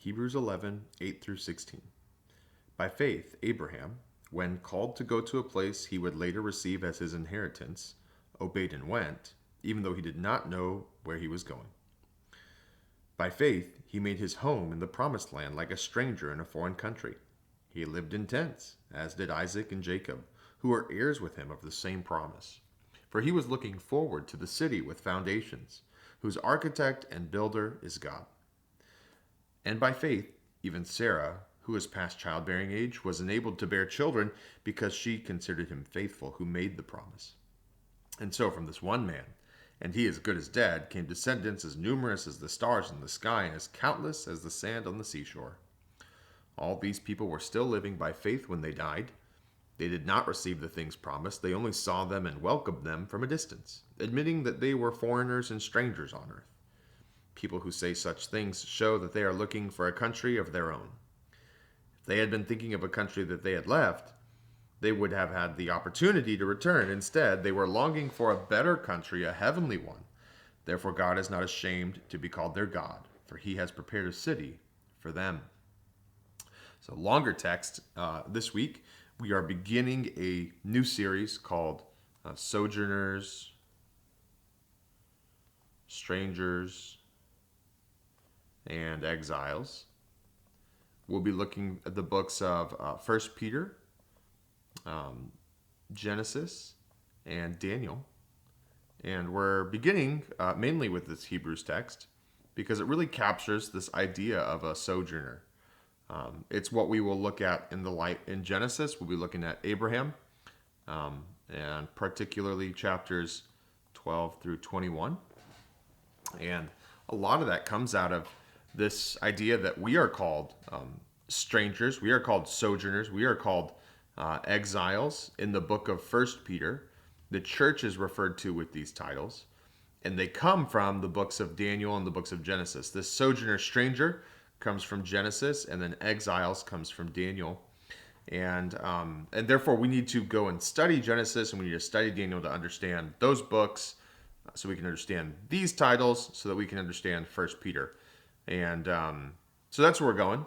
Hebrews 11, 8 through 16. By faith, Abraham, when called to go to a place he would later receive as his inheritance, obeyed and went, even though he did not know where he was going. By faith, he made his home in the promised land like a stranger in a foreign country. He lived in tents, as did Isaac and Jacob, who were heirs with him of the same promise. For he was looking forward to the city with foundations, whose architect and builder is God. And by faith, even Sarah, who was past childbearing age, was enabled to bear children because she considered him faithful who made the promise. And so from this one man, and he as good as dead, came descendants as numerous as the stars in the sky and as countless as the sand on the seashore. All these people were still living by faith when they died. They did not receive the things promised. They only saw them and welcomed them from a distance, admitting that they were foreigners and strangers on earth. People who say such things show that they are looking for a country of their own. If they had been thinking of a country that they had left, they would have had the opportunity to return. Instead, they were longing for a better country, a heavenly one. Therefore, God is not ashamed to be called their God, for he has prepared a city for them. So, longer text. This week, we are beginning a new series called Sojourners, Strangers, and Exiles. We'll be looking at the books of 1 Peter, Genesis, and Daniel. And we're beginning mainly with this Hebrews text because it really captures this idea of a sojourner. It's what we will look at in Genesis. We'll be looking at Abraham, and particularly chapters 12 through 21. And a lot of that comes out of this idea that we are called strangers, we are called sojourners, we are called exiles in the book of 1 Peter. The church is referred to with these titles, and they come from the books of Daniel and the books of Genesis. This sojourner stranger comes from Genesis, and then exiles comes from Daniel. And therefore, we need to go and study Genesis, and we need to study Daniel to understand those books, so we can understand these titles, so that we can understand 1 Peter. And so that's where we're going.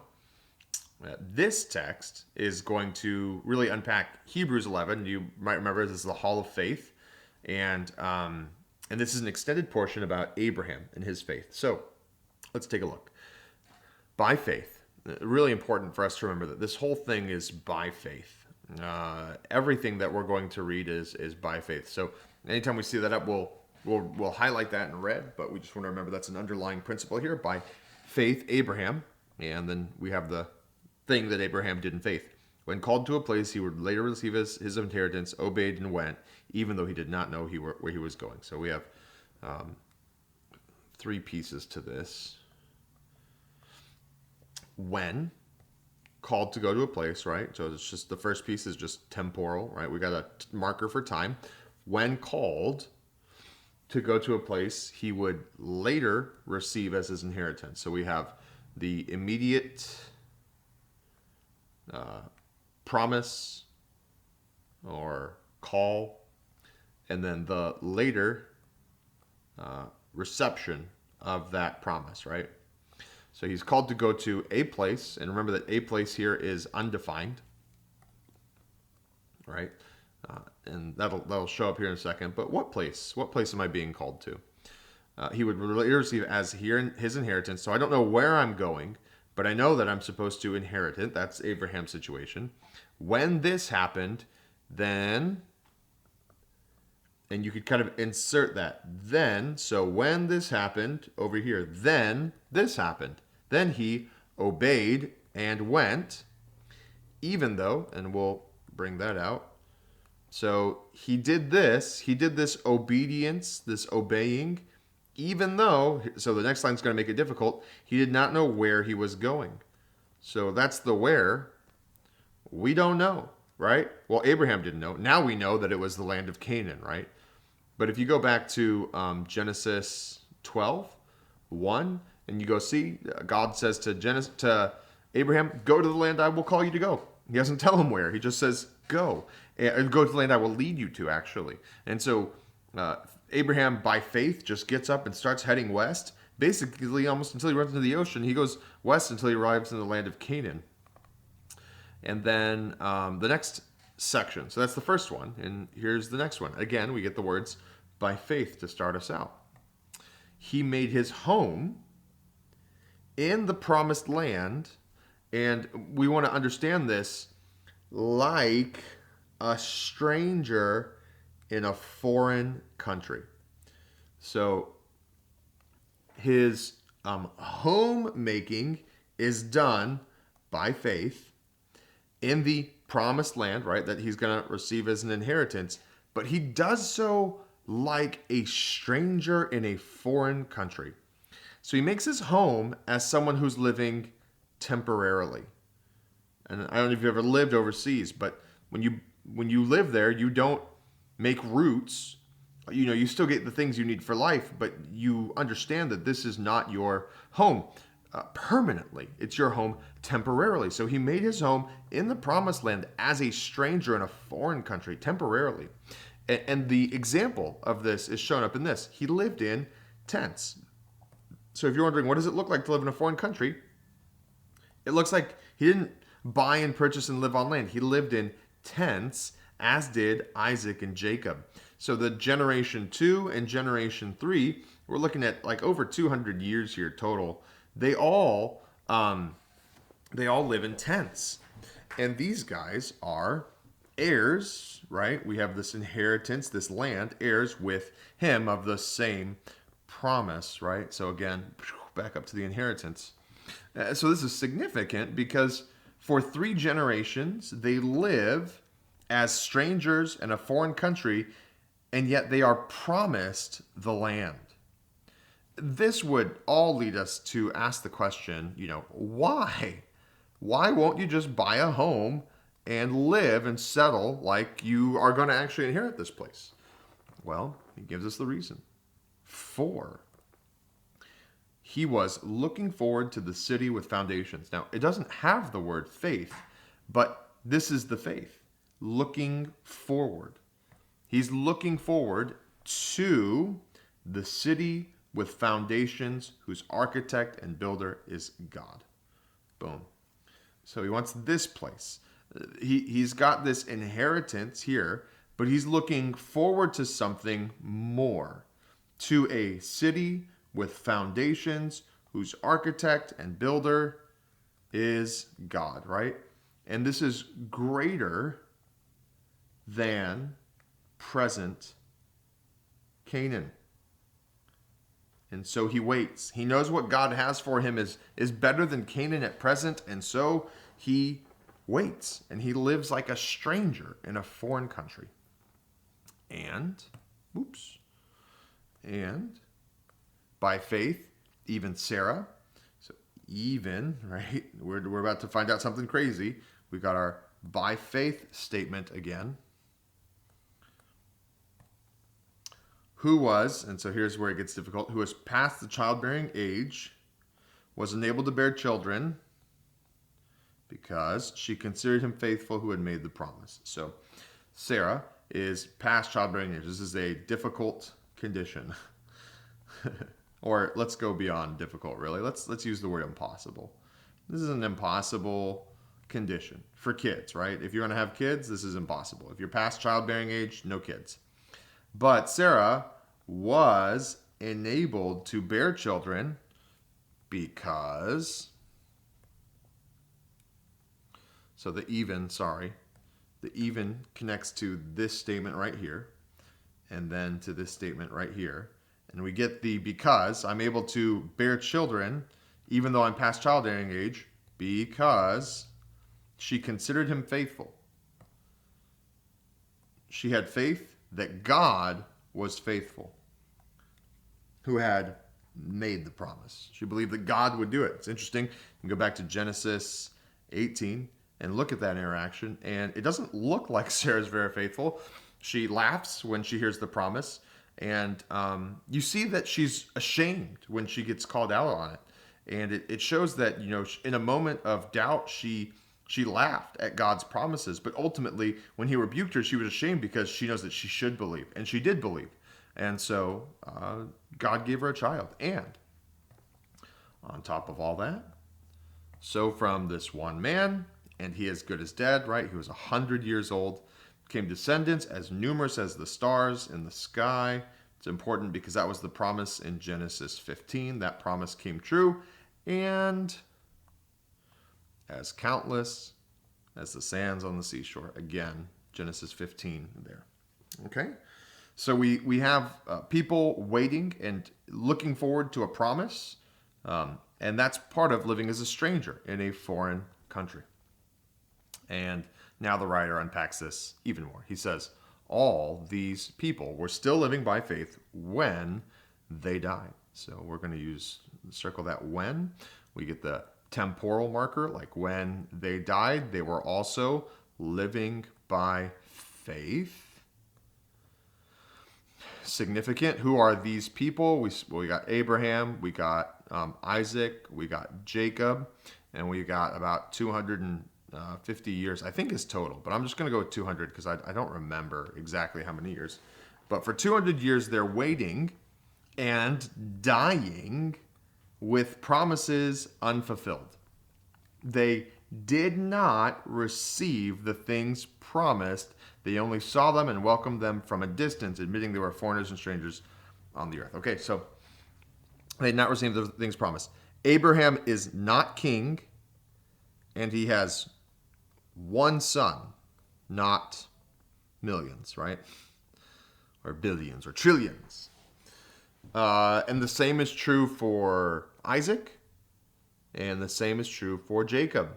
This text is going to really unpack Hebrews 11. You might remember this is the Hall of Faith, and this is an extended portion about Abraham and his faith. So let's take a look. By faith, really important for us to remember that this whole thing is by faith. Everything that we're going to read is by faith. So anytime we see that up, we'll highlight that in red, but we just want to remember that's an underlying principle here. By faith, Abraham, and then we have the thing that Abraham did in faith. When called to a place he would later receive his inheritance, obeyed and went, even though he did not know where he was going. So we have three pieces to this. When called to go to a place, right? So it's just the first piece is just temporal, right? We got a marker for time. When called to go to a place he would later receive as his inheritance. So we have the immediate promise or call, and then the later reception of that promise, right? So he's called to go to a place, and remember that a place here is undefined, right? And that'll show up here in a second. But what place? What place am I being called to? He would later receive as here his inheritance. So I don't know where I'm going, but I know that I'm supposed to inherit it. That's Abraham's situation. When this happened, then, and you could kind of insert that then. So when this happened over here, then this happened. Then he obeyed and went, even though, and we'll bring that out. So he did this obedience, this obeying, even though, so the next line is going to make it difficult, he did not know where he was going. So that's the where. We don't know, right? Well, Abraham didn't know. Now we know that it was the land of Canaan, right? But if you go back to Genesis 12:1, and you go see, God says to Abraham, go to the land I will call you to go. He doesn't tell him where. He just says, go. And go to the land I will lead you to, actually. And so Abraham, by faith, just gets up and starts heading west. basically almost until he runs into the ocean. He goes west until he arrives in the land of Canaan. And then the next section. So that's the first one. And here's the next one. Again, we get the words by faith to start us out. He made his home in the promised land. And we want to understand this like a stranger in a foreign country. So his homemaking is done by faith in the promised land, right, that he's going to receive as an inheritance. But he does so like a stranger in a foreign country. So he makes his home as someone who's living temporarily. And I don't know if you've ever lived overseas, but when you live there, you don't make roots. You still get the things you need for life, but you understand that this is not your home permanently. It's your home temporarily. So he made his home in the promised land as a stranger in a foreign country temporarily. And the example of this is shown up in this. He lived in tents. So if you're wondering, what does it look like to live in a foreign country? It looks like he didn't buy and purchase and live on land. He lived in tents, as did Isaac and Jacob. So the generation 2 and generation 3, we're looking at like over 200 years here total. They all live in tents. And these guys are heirs, right? We have this inheritance, this land, heirs with him of the same promise, right? So again, back up to the inheritance. So this is significant because for 3 generations, they live as strangers in a foreign country, and yet they are promised the land. This would all lead us to ask the question, why? Why won't you just buy a home and live and settle like you are going to actually inherit this place? Well, he gives us the reason. For he was looking forward to the city with foundations. Now, it doesn't have the word faith, but this is the faith. Looking forward. He's looking forward to the city with foundations whose architect and builder is God. Boom. So he wants this place. He's got this inheritance here, but he's looking forward to something more. To a city with foundations whose architect and builder is God, right? And this is greater than present Canaan. And so he waits. He knows what God has for him is better than Canaan at present, and so he waits. And he lives like a stranger in a foreign country. And by faith, even Sarah, so even, right, we're about to find out something crazy. We've got our by faith statement again. Who was, and so here's where it gets difficult, who was past the childbearing age, was enabled to bear children because she considered him faithful who had made the promise. So Sarah is past childbearing age. This is a difficult condition. Or let's go beyond difficult, really. Let's use the word impossible. This is an impossible condition for kids, right? If you're going to have kids, this is impossible. If you're past childbearing age, no kids. But Sarah was enabled to bear children because, so the even connects to this statement right here, and then to this statement right here. And we get the because I'm able to bear children, even though I'm past childbearing age, because she considered him faithful. She had faith that God was faithful, who had made the promise. She believed that God would do it. It's interesting. You can go back to Genesis 18 and look at that interaction, and it doesn't look like Sarah's very faithful. She laughs when she hears the promise, and you see that she's ashamed when she gets called out on it. And it shows that, in a moment of doubt, she laughed at God's promises, but ultimately, when he rebuked her, she was ashamed because she knows that she should believe, and she did believe. And so God gave her a child. And On top of all that, so from this one man, and he as good as dead, right? He was 100 years old, came descendants as numerous as the stars in the sky. It's important because that was the promise in Genesis 15. That promise came true, and as countless as the sands on the seashore. Again, Genesis 15 there. Okay? So we have people waiting and looking forward to a promise, and that's part of living as a stranger in a foreign country. And now the writer unpacks this even more. He says, all these people were still living by faith when they died. So we're going to circle that when. We get the temporal marker, like when they died, they were also living by faith. Significant. Who are these people? We got Abraham, we got Isaac, we got Jacob, and we got about 250 years, I think is total. But I'm just going to go with 200 because I don't remember exactly how many years. But for 200 years, they're waiting and dying with promises unfulfilled. They did not receive the things promised. They only saw them and welcomed them from a distance, admitting they were foreigners and strangers on the earth. Okay, so they did not receive the things promised. Abraham is not king, and he has one son, not millions, right? Or billions or trillions. And the same is true for Isaac, and the same is true for Jacob.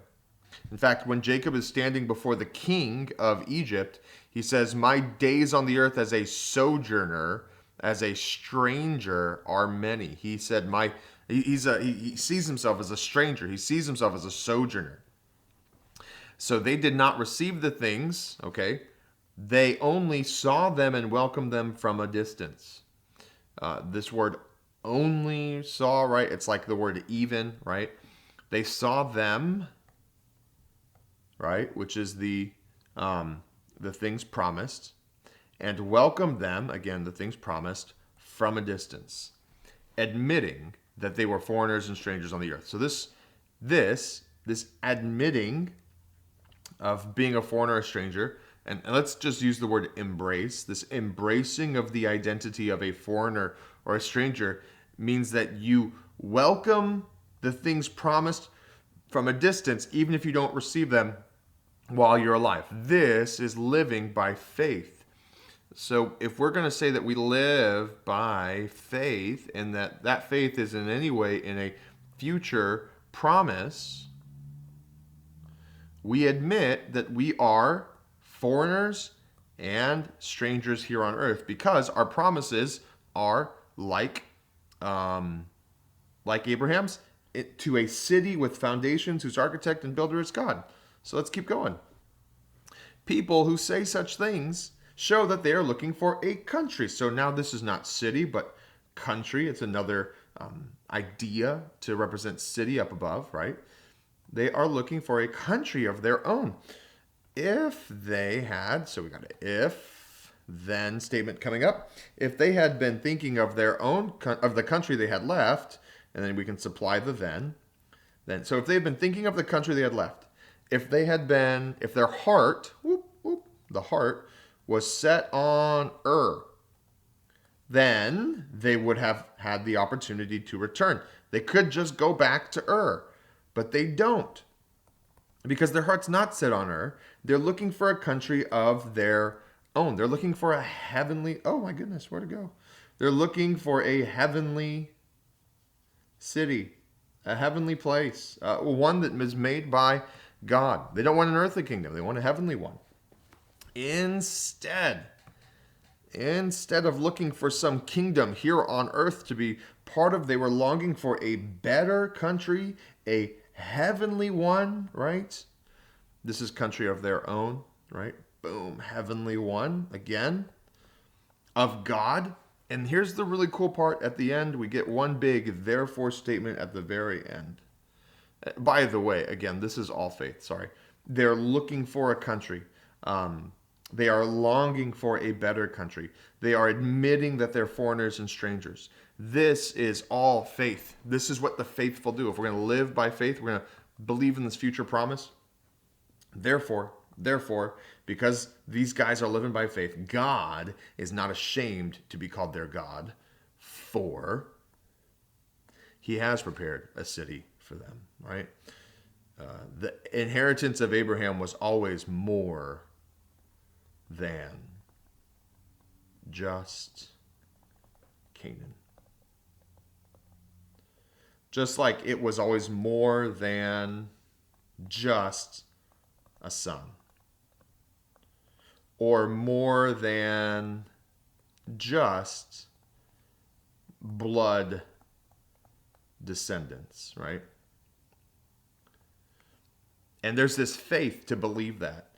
In fact, when Jacob is standing before the king of Egypt, he says, my days on the earth as a sojourner, as a stranger are many. He said, he sees himself as a stranger. He sees himself as a sojourner. So they did not receive the things, okay? They only saw them and welcomed them from a distance. This word only saw, right? It's like the word even, right? They saw them, right? Which is the things promised, and welcomed them, again, the things promised, from a distance, admitting that they were foreigners and strangers on the earth. So this admitting of being a foreigner or stranger, and let's just use the word embrace, this embracing of the identity of a foreigner or a stranger means that you welcome the things promised from a distance, even if you don't receive them while you're alive. This is living by faith. So if we're going to say that we live by faith and that faith is in any way in a future promise, we admit that we are foreigners and strangers here on earth because our promises are like Abraham's, to a city with foundations whose architect and builder is God. So let's keep going. People who say such things show that they are looking for a country. So now this is not city, but country. It's another idea to represent city up above, right? They are looking for a country of their own. If they had, so we got an if, then statement coming up. If they had been thinking of their own, of the country they had left, and then we can supply the then. So if they've been thinking of the country they had left, if their heart, the heart was set on then they would have had the opportunity to return. They could just go back to but they don't. Because their heart's not set on They're looking for a country of their own. They're looking for a heavenly, oh my goodness, where to go? They're looking for a heavenly city, a heavenly place, one that is made by God. They don't want an earthly kingdom. They want a heavenly one. Instead of looking for some kingdom here on earth to be part of, they were longing for a better country, a heavenly one, right? This is country of their own, right? Boom, heavenly one, again, of God. And here's the really cool part at the end. We get one big therefore statement at the very end. By the way, again, this is all faith, sorry. They're looking for a country. They are longing for a better country. They are admitting that they're foreigners and strangers. This is all faith. This is what the faithful do. If we're going to live by faith, we're going to believe in this future promise. Therefore, because these guys are living by faith, God is not ashamed to be called their God, for he has prepared a city for them, right? The inheritance of Abraham was always more than just Canaan. Just like it was always more than just a son, or more than just blood descendants, right? And there's this faith to believe that.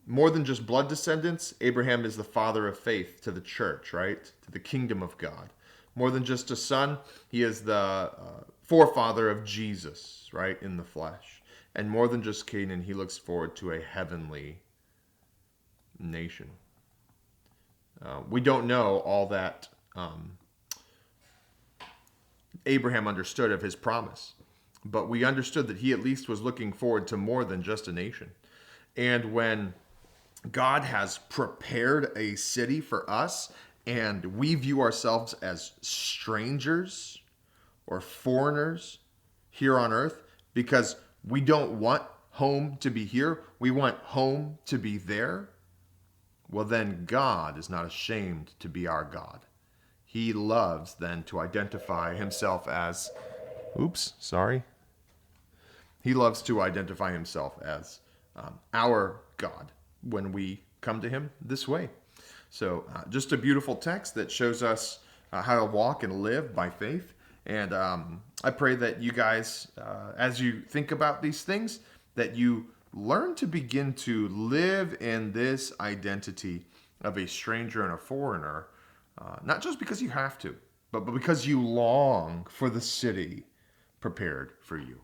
More than just blood descendants, Abraham is the father of faith to the church, right? To the kingdom of God. More than just a son, he is the forefather of Jesus, right? In the flesh. And more than just Canaan, he looks forward to a heavenly nation. We don't know all that Abraham understood of his promise, but we understood that he at least was looking forward to more than just a nation. And when God has prepared a city for us, and we view ourselves as strangers or foreigners here on earth because we don't want home to be here, we want home to be there, well, then God is not ashamed to be our God. He loves then to identify himself as, he loves to identify himself as our God when we come to him this way. So just a beautiful text that shows us how to walk and live by faith. And I pray that you guys, as you think about these things, that you learn to begin to live in this identity of a stranger and a foreigner, not just because you have to, but because you long for the city prepared for you.